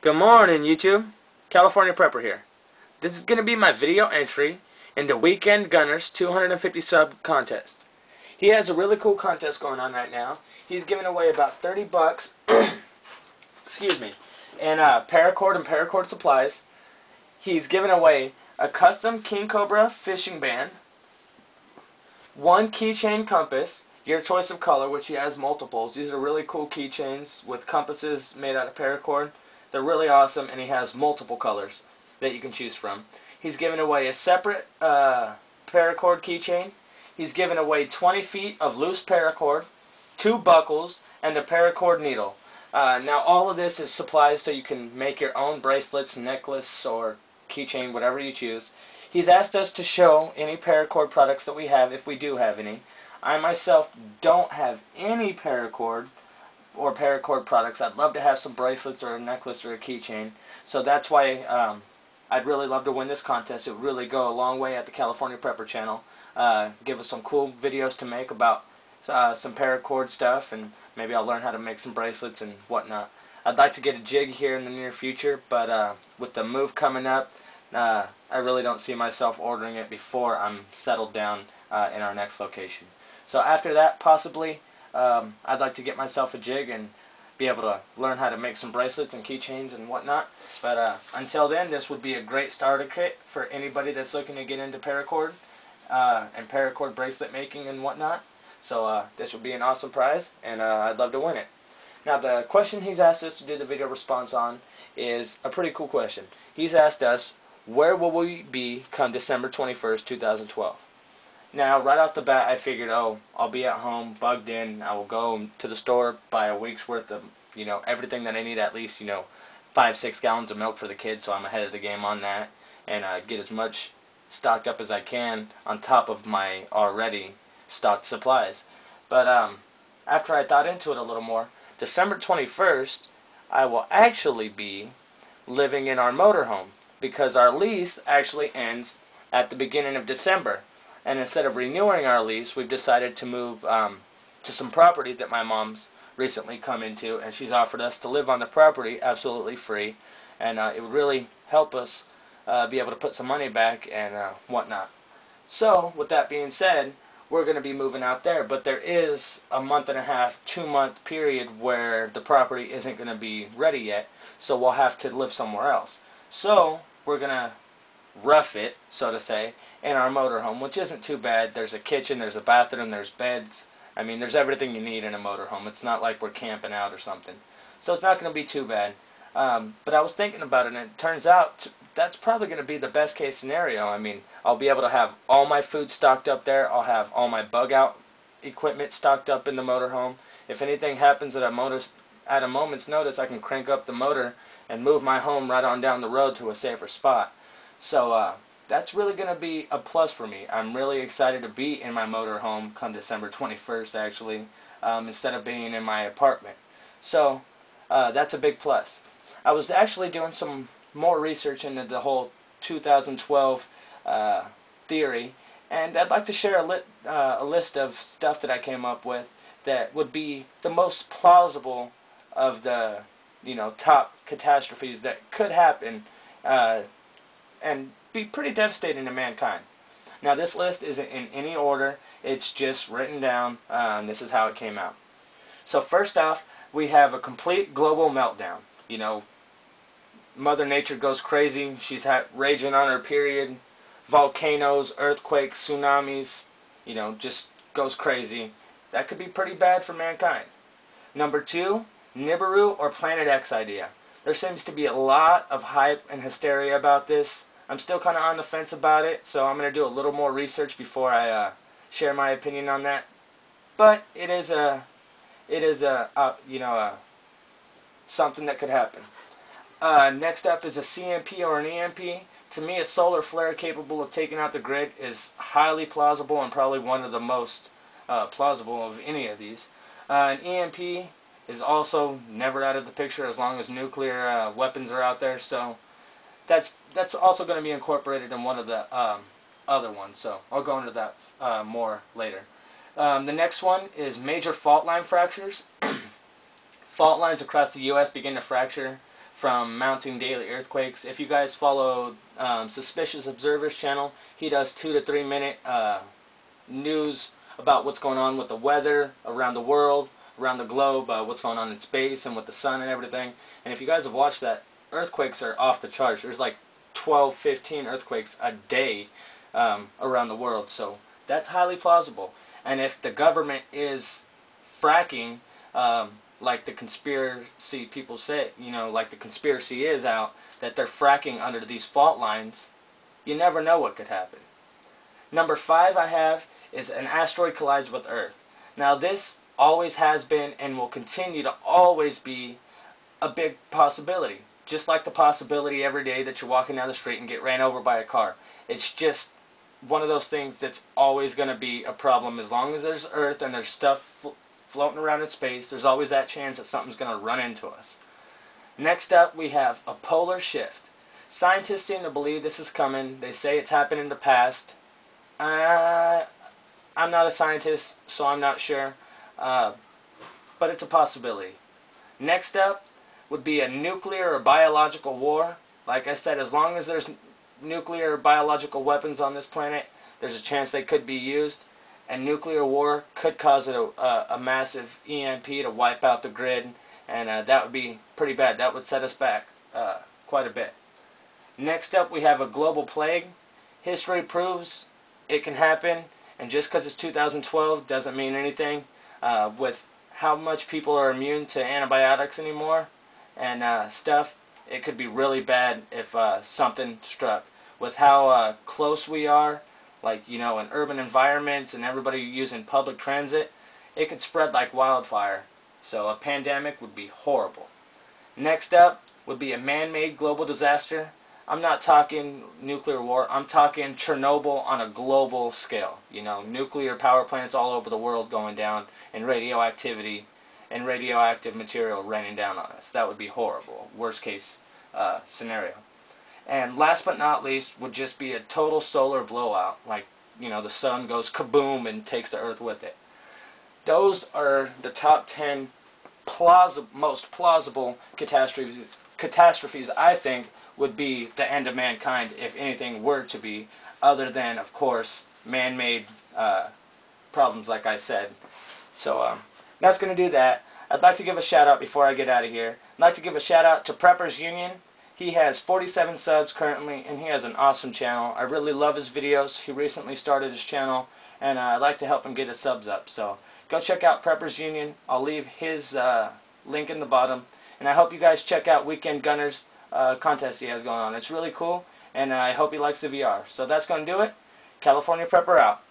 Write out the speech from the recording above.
Good morning, YouTube. California Prepper here. This is going to be my video entry in the Weekend Gunner's 250 sub contest. He has a really cool contest going on right now. He's giving away about 30 bucks, excuse me, in paracord and paracord supplies. He's giving away a custom King Cobra fishing band, one keychain compass, your choice of color, which he has multiples. These are really cool keychains with compasses made out of paracord. They're really awesome, and he has multiple colors that you can choose from. He's giving away a separate paracord keychain. He's giving away 20 feet of loose paracord, 2 buckles, and a paracord needle. Now all of this is supplies so you can make your own bracelets, necklace, or keychain, whatever you choose. He's asked us to show any paracord products that we have, if we do have any. I myself don't have any paracord or paracord products. I'd love to have some bracelets or a necklace or a keychain. So that's why I'd really love to win this contest. It would really go a long way at the California Prepper channel. Give us some cool videos to make about some paracord stuff, and maybe I'll learn how to make some bracelets and whatnot. I'd like to get a jig here in the near future, but with the move coming up, I really don't see myself ordering it before I'm settled down in our next location. So after that, possibly, I'd like to get myself a jig and be able to learn how to make some bracelets and keychains and whatnot. But until then, this would be a great starter kit for anybody that's looking to get into paracord and paracord bracelet making and whatnot. So this would be an awesome prize, and I'd love to win it. Now the question he's asked us to do the video response on is a pretty cool question. He's asked us, where will we be come December 21st, 2012? Now, right off the bat, I figured, oh, I'll be at home, bugged in. I will go to the store, buy a week's worth of, everything that I need, at least, 5-6 gallons of milk for the kids, so I'm ahead of the game on that, and get as much stocked up as I can on top of my already stocked supplies. But after I thought into it a little more, December 21st, I will actually be living in our motorhome, because our lease actually ends at the beginning of December. And instead of renewing our lease, we've decided to move to some property that my mom's recently come into, and she's offered us to live on the property absolutely free, and it would really help us be able to put some money back and whatnot. So, with that being said, we're going to be moving out there, but there is a month-and-a-half, 2-month period where the property isn't going to be ready yet, so we'll have to live somewhere else. So, we're going to rough it, so to say, in our motorhome, which isn't too bad. There's a kitchen, there's a bathroom, there's beds. I mean, there's everything you need in a motorhome. It's not like we're camping out or something. So it's not going to be too bad. But I was thinking about it, and it turns out that's probably going to be the best case scenario. I mean, I'll be able to have all my food stocked up there. I'll have all my bug out equipment stocked up in the motorhome. If anything happens at a moment's notice, I can crank up the motor and move my home right on down the road to a safer spot. So that's really going to be a plus for me. I'm really excited to be in my motorhome come December 21st, actually, instead of being in my apartment. So that's a big plus. I was actually doing some more research into the whole 2012 theory, and I'd like to share a list of stuff that I came up with that would be the most plausible of the top catastrophes that could happen and be pretty devastating to mankind. Now, this list isn't in any order. It's just written down, and this is how it came out. So first off, we have a complete global meltdown. Mother Nature goes crazy. She's raging on her period. Volcanoes, earthquakes, tsunamis, just goes crazy. That could be pretty bad for mankind. Number 2, Nibiru or Planet X idea. There seems to be a lot of hype and hysteria about this. I'm still kind of on the fence about it, so I'm going to do a little more research before I share my opinion on that. But it is something that could happen. Next up is a CMP or an EMP. To me, a solar flare capable of taking out the grid is highly plausible, and probably one of the most plausible of any of these. An EMP is also never out of the picture as long as nuclear weapons are out there, so that's also going to be incorporated in one of the other ones, so I'll go into that more later. The next one is major fault line fractures. Fault lines across the U.S. begin to fracture from mounting daily earthquakes. If you guys follow Suspicious Observer's channel, he does 2 to 3 minute news about what's going on with the weather around the world, around the globe, what's going on in space and with the sun and everything. And if you guys have watched that, earthquakes are off the charts. There's like 12, 15 earthquakes a day around the world. So that's highly plausible. And if the government is fracking, like the conspiracy people say, you know, like the conspiracy is out, that they're fracking under these fault lines, you never know what could happen. Number 5 I have is an asteroid collides with Earth. Now this always has been and will continue to always be a big possibility. Just like the possibility every day that you're walking down the street and get ran over by a car. It's just one of those things that's always going to be a problem. As long as there's Earth and there's stuff floating around in space, there's always that chance that something's going to run into us. Next up, we have a polar shift. Scientists seem to believe this is coming. They say it's happened in the past. I'm not a scientist, so I'm not sure. But it's a possibility. Next up would be a nuclear or biological war. Like I said, as long as there's nuclear or biological weapons on this planet, there's a chance they could be used. And nuclear war could cause a massive EMP to wipe out the grid, and that would be pretty bad. That would set us back quite a bit. Next up, we have a global plague. History proves it can happen, and just because it's 2012 doesn't mean anything. With how much people are immune to antibiotics anymore and stuff, it could be really bad if something struck. With how close we are, like, you know, in urban environments and everybody using public transit, it could spread like wildfire. So a pandemic would be horrible. Next up would be a man-made global disaster. I'm not talking nuclear war. I'm talking Chernobyl on a global scale. You know, nuclear power plants all over the world going down, and radioactivity and radioactive material raining down on us. That would be horrible. Worst case scenario. And last but not least would just be a total solar blowout. Like, you know, the sun goes kaboom and takes the earth with it. Those are the top 10 most plausible catastrophes I think would be the end of mankind if anything were to be, other than, of course, man-made problems like I said. So that's going to do that. I'd like to give a shout out before I get out of here. I'd like to give a shout out to Preppers Union. He has 47 subs currently, and he has an awesome channel. I really love his videos. He recently started his channel, and I'd like to help him get his subs up. So go check out Preppers Union. I'll leave his link in the bottom. And I hope you guys check out WeekEndGunner's contest he has going on. It's really cool, and I hope he likes the VR. So that's going to do it. California Prepper out.